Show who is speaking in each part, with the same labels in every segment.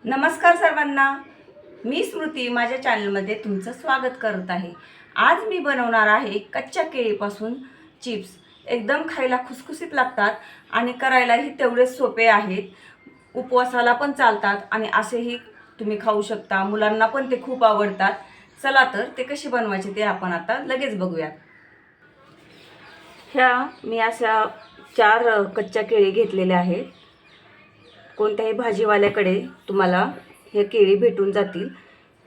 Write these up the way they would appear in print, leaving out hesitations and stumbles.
Speaker 1: नमस्कार सर्वांना, मी स्मृती माझ्या चॅनलमध्ये तुमचं स्वागत करत आहे। आज मी बनवणार आहे कच्च्या केळीपासून चिप्स। एकदम खायला खुसखुशीत लागतात आणि करायलाही तेवढेच सोपे आहेत। उपवासाला पण चालतात आणि असेही तुम्ही खाऊ शकता। मुलांना पण ते खूप आवडतात। चला तर ते कसे बनवायचे ते आपण आता लगेच बघूयात। ह्या मी अशा 4 कच्च्या केळी घेतलेल्या आहेत। कोणत्याही भाजीवाल्याकडे तुम्हाला हे केळी भेटून जातील।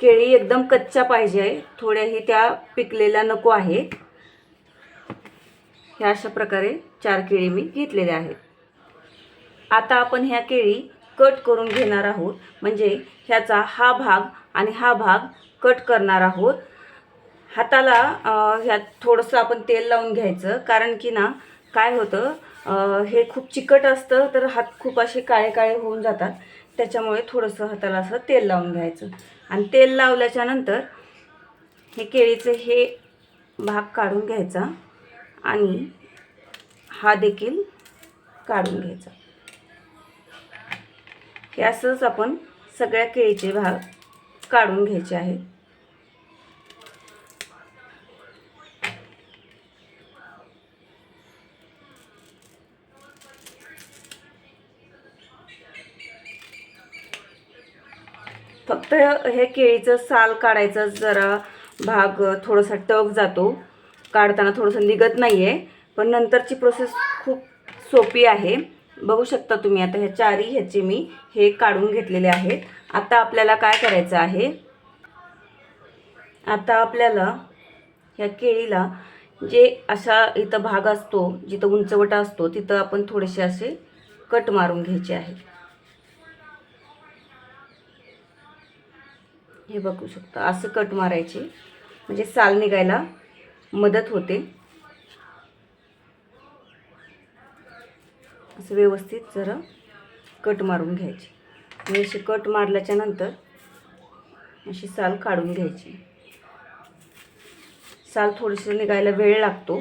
Speaker 1: केळी एकदम कच्च्या पाहिजे, थोड्याही त्या पिकलेल्या नको आहेत। ह्या अशा प्रकारे 4 केळी मी घेतलेल्या आहेत। आता आपण ह्या केळी कट करून घेणार आहोत, म्हणजे ह्याचा हा भाग आणि हा भाग कट करणार आहोत। हाताला ह्यात थोडंसं आपण तेल लावून घ्यायचं, कारण की ना काय होतं, हे खूप चिकट असतं तर हात खूप असे काळे काळे होऊन जातात। त्याच्यामुळे थोडंसं हाताला असं तेल लावून घ्यायचं आणि तेल लावल्याच्या नंतर हे केळीचे हे भाग काढून घ्यायचा आणि हा देखील काढून घ्यायचा। हे असंच आपण सगळ्या केळीचे भाग काढून घ्यायचे आहेत। फक्त हे केळीचं साल काढायचं, जरा भाग थोडासा टफ जातो, काढताना थोडंसं निघत नाही आहे, पण नंतरची प्रोसेस खूप सोपी आहे। बघू शकता तुम्ही। आता ह्या 4 ह्याचे मी हे काढून घेतलेले आहेत। आता आपल्याला काय करायचं आहे, आता आपल्याला ह्या केळीला जे असा इथं भाग असतो, जिथं उंचवटा असतो, तिथं आपण थोडेसे असे कट मारून घ्यायचे आहे। हे बघू शकता, असं कट मारायचे, म्हणजे साल निघायला मदत होते। असं व्यवस्थित जरा कट मारून घ्यायचे। आणि अशी कट मारल्याच्या नंतर अशी साल काढून घ्यायची। साल थोडीशी निघायला वेळ लागतो।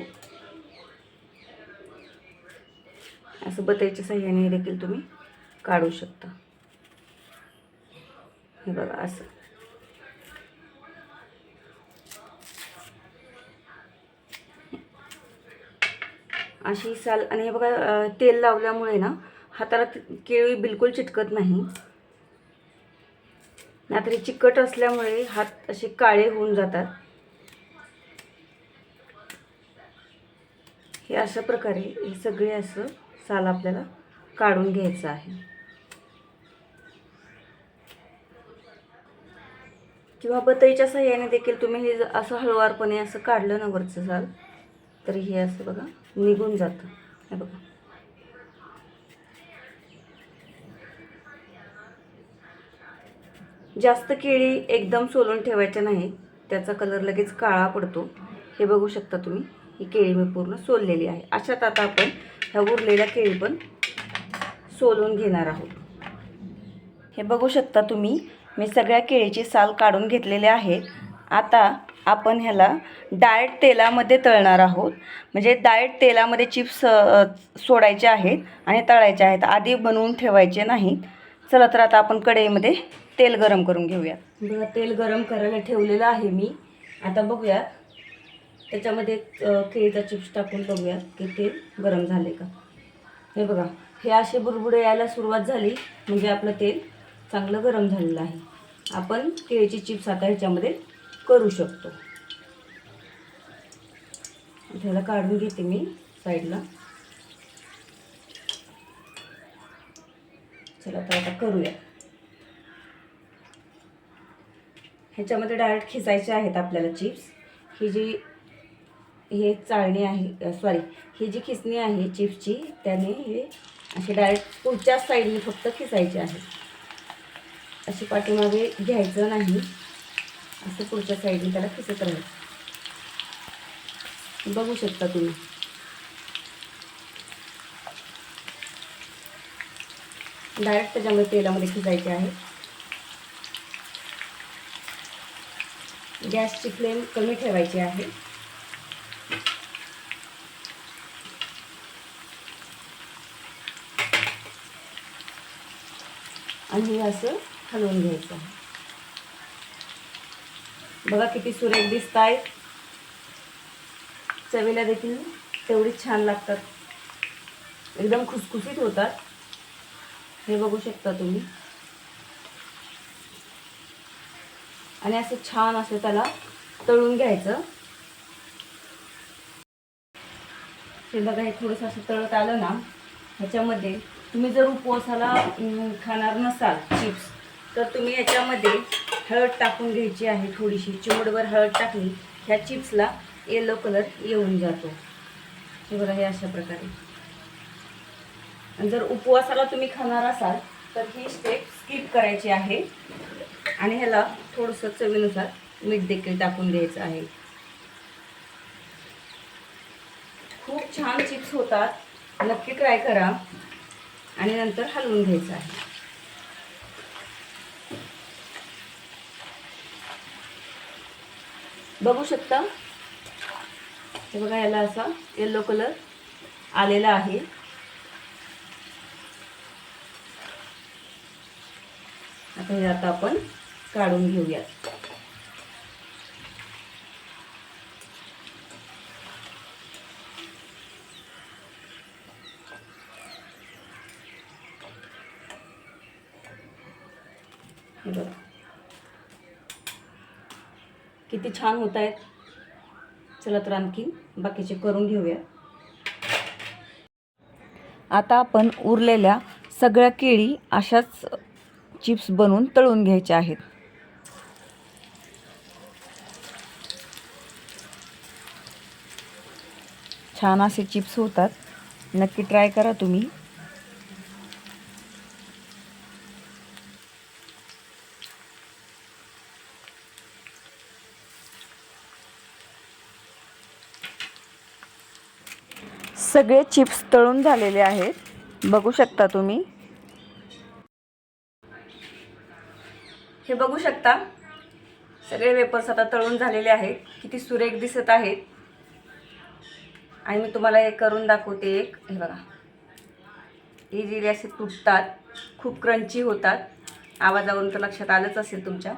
Speaker 1: असं बत्तीच्या साहाय्याने देखील तुम्ही काढू शकता। हे बघा असं। अशी साल, आणि हे बघा तेल लावल्यामुळे ना हाताला केळी बिलकुल चिटकत नाही, नाहीतर चिकट असल्यामुळे हात असे काळे होऊन जातात। हे अशा प्रकारे हे सगळे असं साल आपल्याला काढून घ्यायचं आहे। किंवा बत्तीच्या साहाय्याने देखील तुम्ही हे असं हळूवारपणे असं काढलं ना वरचं साल, तरी हे असं बघा निघून जातं। हे बघा, जास्त केळी एकदम सोलून ठेवायच्या नाही, त्याचा कलर लगेच काळा पडतो। हे बघू शकता तुम्ही, ही केळी मी पूर्ण सोललेली आहे। अशात आता आपण ह्या उरलेल्या केळी पण सोलून घेणार आहोत। हे बघू शकता तुम्ही, मी सगळ्या केळीची साल काढून घेतलेले आहेत। आता आपण ह्याला डायरेक्ट तेलामध्ये तळणार आहोत, म्हणजे डायरेक्ट तेलामध्ये चिप्स सोडायचे आहेत आणि तळायचे आहेत, आधी बनवून ठेवायचे नाहीत। चला तर आता आपण कढईमध्ये तेल गरम करून घेऊया। बघा, तेल गरम करायला ठेवलेलं आहे मी। आता बघूया त्याच्यामध्ये केळीचा चिप्स टाकून बघूया की तेल गरम झाले का। हे बघा, हे असे बुडबुडे यायला सुरुवात झाली म्हणजे आपलं तेल चांगलं गरम झालेलं आहे। आपण केळीची चिप्स आता ह्याच्यामध्ये करू शकतो। ह्याला काढून घेते मी साईडला। चला तर आता करूया। ह्याच्यामध्ये डायरेक्ट खिसायचे आहेत आपल्याला चिप्स। ही जी हे चाळणी आहे, सॉरी, ही जी खिसणी आहे चिप्सची, त्याने हे असे डायरेक्ट पुढच्या साईडने फक्त खिसायचे आहे। अशी पाठीमागे घ्यायचं नाही, असं पुढच्या साईडने त्याला खिसत राहायचं। बघू शकता तुम्ही, डायरेक्ट त्याच्यामध्ये तेलामध्ये खिसायचे आहे। गॅसची फ्लेम कमी ठेवायची आहे। आणि हे असं हलवून घ्यायचं आहे. बघा किती सुरेख दिसत आहेत. चवीला देखील तेवढीच छान लागतात. एकदम खुसखुशीत होतात. हे बघू शकता तुम्ही. आणि असं छान असं त्याला तळून घ्यायचं. हे बघा, हे थोडंसं असं तळत आलं ना, ह्याच्यामध्ये तुम्ही जर उपवासाला खाणार नसाल चिप्स, तर तुम्ही याच्यामध्ये हळद टाकून घ्यायची आहे. थोडीशी चिमूटभर हळद टाकली, ह्या चिप्सला येलो कलर येऊन जातो. हे बघा, हे अशा प्रकारे. आणि जर उपवासाला तुम्ही खाणार असाल तर ही स्टेप स्किप करायची आहे. आणि ह्याला थोडंसं चवीनुसार मीठ देखील टाकून द्यायचं आहे. खूप छान चिप्स होतात. नक्की ट्राय करा. आणि नंतर हलवून घ्यायचं आहे. बघू शकता. हे बघा, याला असा येलो कलर आलेला आहे. आता आपण काढून घेऊयात. हे बघा किती छान होत आहेत. चला तर आणखी बाकीचे करून घेऊया. आता आपण उरलेल्या सगळ्या केळी अशाच चिप्स बनवून तळून घ्यायच्या आहेत. छान असे चिप्स होतात. नक्की ट्राय करा तुम्ही. सगळे चिप्स तळून झालेले आहेत. बघू शकता तुम्ही. हे बघू शकता, सगळे वेपर्स आता तळून झालेले आहेत. किती सुरेख दिसत आहेत. आणि मी तुम्हाला हे करून दाखवते एक. हे बघा, इझिली असे तुटतात. खूप क्रंची होतात. आवाजावरून तर लक्षात आलंच असेल तुमच्या.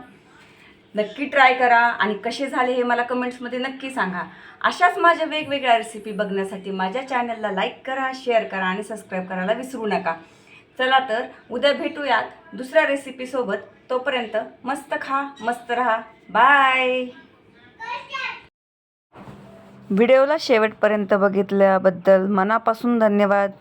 Speaker 1: नक्की ट्राय करा. आणि कसे झाले हे मला कमेंट्समध्ये नक्की सांगा. अशाच माझ्या वेगवेगळ्या रेसिपी बघण्यासाठी माझ्या चॅनलला लाईक करा, शेअर करा आणि सबस्क्राईब करायला विसरू नका. चला तर उद्या भेटूयात दुसऱ्या रेसिपीसोबत. तोपर्यंत मस्त खा, मस्त रहा. बाय. व्हिडिओला शेवटपर्यंत बघितल्याबद्दल मनापासून धन्यवाद.